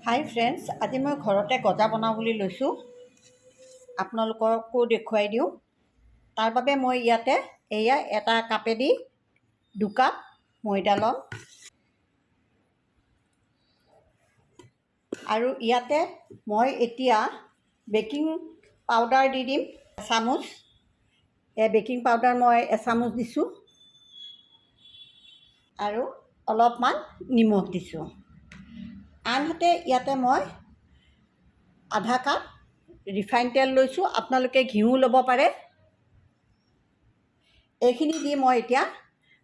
হাই friends, আজি মই ঘৰতে গজা বনাওঁ বুলি লৈছোঁ। আপোনালোককো দেখুৱাই দিওঁ। তাৰ বাবে মই ইয়াতে এটা কাপেদি 2 কাপ ময়দা ল'ম আৰু ইয়াতে মই এতিয়া বেকিং পাউডাৰ দি দিম এচামুচ। বেকিং পাউডাৰ মই এচামুচ দিছোঁ আৰু অলপমান নিমখ দিছোঁ। আনহাতে ইয়াতে মই আধা কাপ ৰিফাইন তেল লৈছোঁ, আপোনালোকে ঘিউ ল'ব পাৰে। এইখিনি দি মই এতিয়া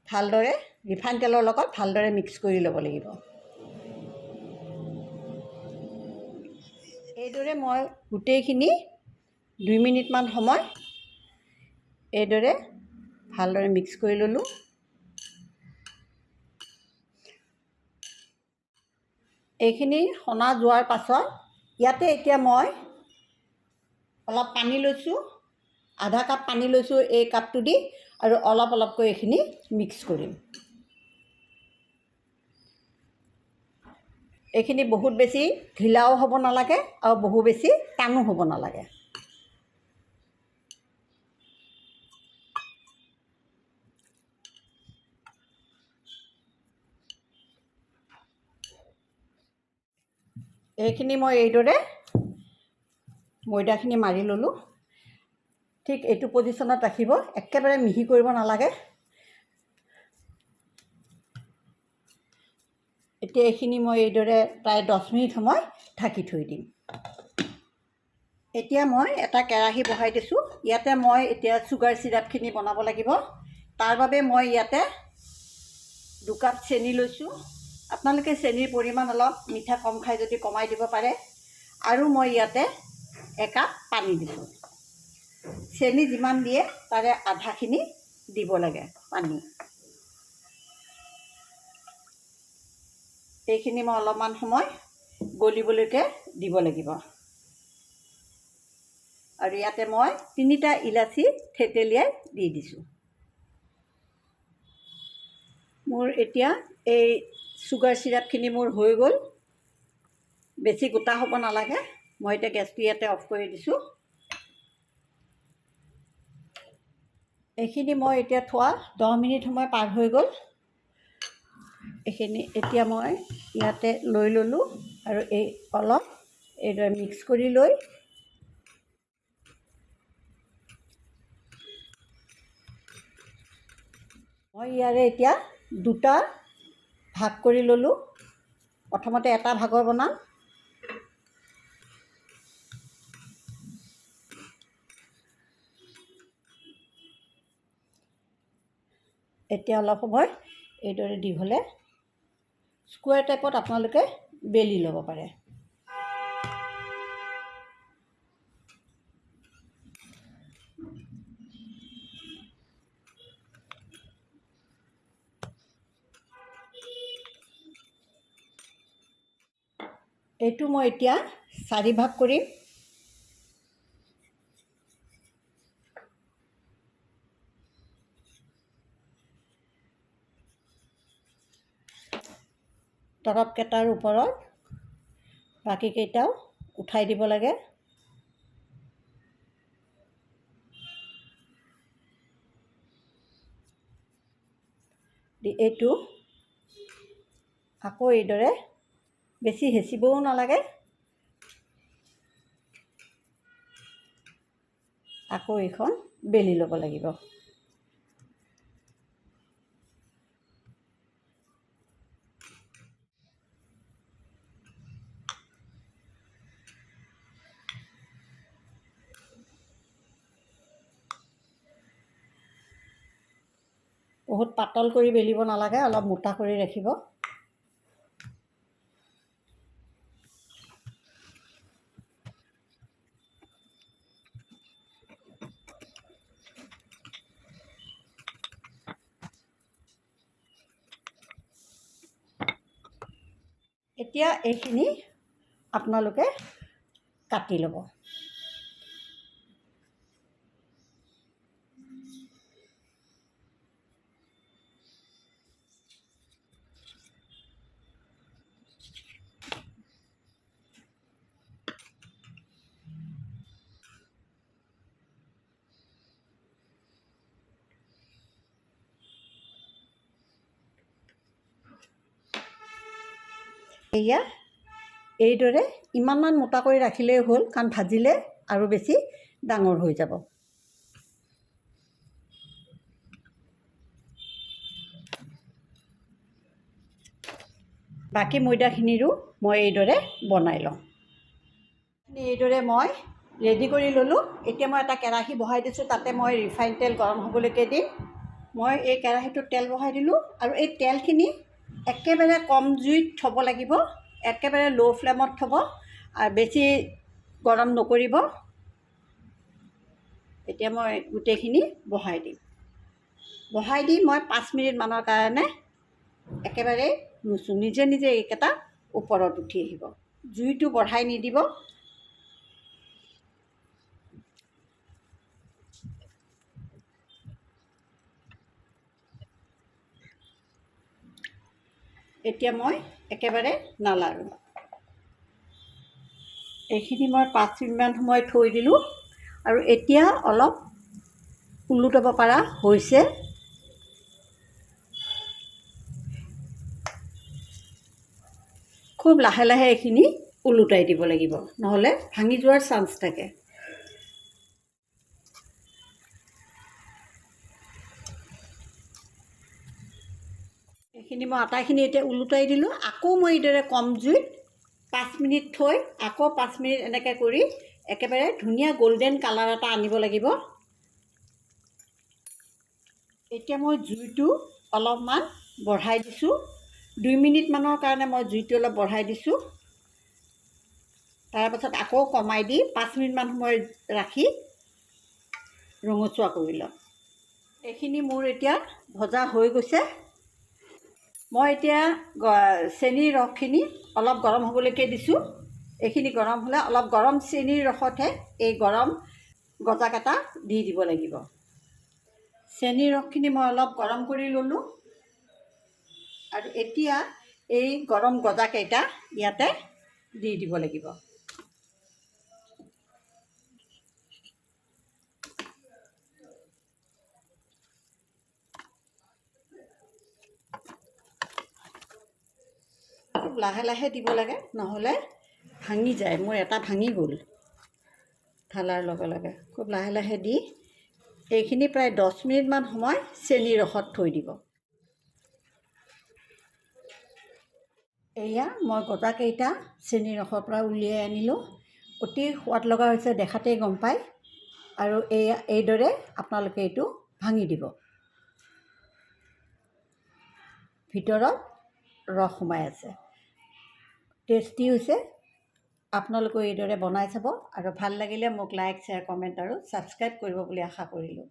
ভালদৰে ৰিফাইন তেলৰ লগত ভালদৰে মিক্স কৰি ল'ব লাগিব। এইদৰে মই গোটেইখিনি 2 মিনিটমান সময় এইদৰে ভালদৰে মিক্স কৰি ল'লোঁ। এইখিনি সনা যোৱাৰ পাছত ইয়াতে এতিয়া মই অলপ পানী লৈছোঁ, আধা কাপ পানী লৈছোঁ এই কাপটো দি, আৰু অলপ অলপকৈ এইখিনি মিক্স কৰিম। এইখিনি বহুত বেছি ঢিলাও হ'ব নালাগে আৰু বহু বেছি টানো হ'ব নালাগে। এইখিনি মই এইদৰে ময়দাখিনি মাৰি ল'লোঁ। ঠিক এইটো পজিশ্যনত ৰাখিব, একেবাৰে মিহি কৰিব নালাগে। এতিয়া এইখিনি মই এইদৰে প্ৰায় 10 মিনিট সময় ঢাকি থৈ দিম। এতিয়া মই এটা কেৰাহী বহাই দিছোঁ। ইয়াতে মই এতিয়া চুগাৰ চিৰাপখিনি বনাব লাগিব। তাৰ বাবে মই ইয়াতে 2 কাপ চেনি লৈছোঁ। আপোনালোকে চেনিৰ পৰিমাণ অলপ মিঠা কম খাই যদি কমাই দিব পাৰে। আৰু মই ইয়াতে 1 কাপ পানী দিছোঁ। চেনি যিমান দিয়ে তাৰে আধাখিনি দিব লাগে পানী। এইখিনি মই অলপমান সময় গলিবলৈকে দিব লাগিব। আৰু ইয়াতে মই 3টা ইলাচি থেতেলিয়াই দি দিছোঁ। মোৰ এতিয়া এই চুগাৰ চিৰাপখিনি মোৰ হৈ গ'ল। বেছি গোটা হ'ব নালাগে। মই এতিয়া গেছটো ইয়াতে অফ কৰি দিছোঁ। এইখিনি মই এতিয়া থোৱা 10 মিনিট সময় পাৰ হৈ গ'ল। এইখিনি এতিয়া মই ইয়াতে লৈ ল'লোঁ আৰু অলপ এইদৰে মিক্স কৰি লৈ মই ইয়াৰে এতিয়া 2টা ভাগ কৰি ল'লোঁ। প্ৰথমতে এটা ভাগৰ বনাম। এতিয়া অলপ সময় এইদৰে দীঘলে স্কুৱেৰ টাইপত আপোনালোকে বেলি ল'ব পাৰে। এইটো মই এতিয়া 4 ভাগ কৰিম। তৰপকেইটাৰ ওপৰত বাকীকেইটাও উঠাই দিব লাগে। এইটো আকৌ এইদৰে বেছি হেঁচিবও নালাগে। আকৌ এইখন বেলি ল'ব লাগিব। বহুত পাতল কৰি বেলিব নালাগে, অলপ মোটা কৰি ৰাখিব। এতিয়া এইখিনি আপোনালোকে কাটি ল'ব। এয়া এইদৰে ইমানমান মোটা কৰি ৰাখিলেই হ'ল, কাৰণ ভাজিলে আৰু বেছি ডাঙৰ হৈ যাব। বাকী ময়দাখিনিৰো মই এইদৰে বনাই লওঁ। এইদৰে মই ৰেডি কৰি ল'লোঁ। এতিয়া মই এটা কেৰাহী বহাই দিছোঁ, তাতে মই ৰিফাইন তেল গৰম হ'বলৈকে দিম। মই এই কেৰাহীটোত তেল বহাই দিলোঁ আৰু এই তেলখিনি একেবাৰে কম জুইত থ'ব লাগিব, একেবাৰে ল' ফ্লেমত থ'ব আৰু বেছি গৰম নকৰিব। এতিয়া মই গোটেইখিনি বহাই দিম। বহাই দি মই 5 মিনিটমানৰ কাৰণে একেবাৰে নুচোঁ, নিজে নিজে এইকেইটা ওপৰত উঠি আহিব। জুইটো বঢ়াই নিদিব। এতিয়া মই একেবাৰে নালাৰোঁ। এইখিনি মই 5 মিনিটমান সময় থৈ দিলোঁ আৰু এতিয়া অলপ ওলোটাব পৰা হৈছে। খুব লাহে লাহে এইখিনি ওলোটাই দিব লাগিব, নহ'লে ভাঙি যোৱাৰ চান্স থাকে। এইখিনি মই আটাইখিনি এতিয়া ওলোটাই দিলোঁ। আকৌ মই এইদৰে কম জুইত 5 মিনিট থৈ আকৌ 5 মিনিট এনেকৈ কৰি একেবাৰে ধুনীয়া গল্ডেন কালাৰ এটা আনিব লাগিব। এতিয়া মই জুইটো অলপমান বঢ়াই দিছোঁ। 2 মিনিটমানৰ কাৰণে মই জুইটো অলপ বঢ়াই দিছোঁ। তাৰপাছত আকৌ কমাই দি 5 মিনিটমান সময় ৰাখি ৰঙচুৱা কৰি ল'ম। এইখিনি মোৰ এতিয়া ভজা হৈ গৈছে। মই এতিয়া চেনিৰ ৰসখিনি অলপ গৰম হ'বলৈকে দিছোঁ। এইখিনি গৰম হ'লে অলপ গৰম চেনিৰ ৰসতহে এই গৰম গজাকেইটা দি দিব লাগিব। চেনিৰ ৰসখিনি মই অলপ গৰম কৰি ল'লোঁ আৰু এতিয়া এই গৰম গজাকেইটা ইয়াতে দি দিব লাগিব। খুব লাহে লাহে দিব লাগে, নহ'লে ভাঙি যায়। মোৰ এটা ভাঙি গ'ল ঢালাৰ লগে লগে। খুব লাহে লাহে দি এইখিনি প্ৰায় 10 মিনিটমান সময় চেনিৰ ৰসত থৈ দিব। এয়া মই গজাকেইটা চেনিৰ ৰসৰ পৰা উলিয়াই আনিলোঁ। অতি সোৱাদ লগা হৈছে, দেখাতেই গম পায়। আৰু এইদৰে আপোনালোকে এইটো ভাঙি দিব। ভিতৰত ৰস সোমাই আছে, টেষ্টি হৈছে। আপোনালোকেও এইদৰে বনাই চাব আৰু ভাল লাগিলে মোক লাইক, শ্বেয়াৰ, কমেণ্ট আৰু ছাবস্ক্ৰাইব কৰিব বুলি আশা কৰিলোঁ।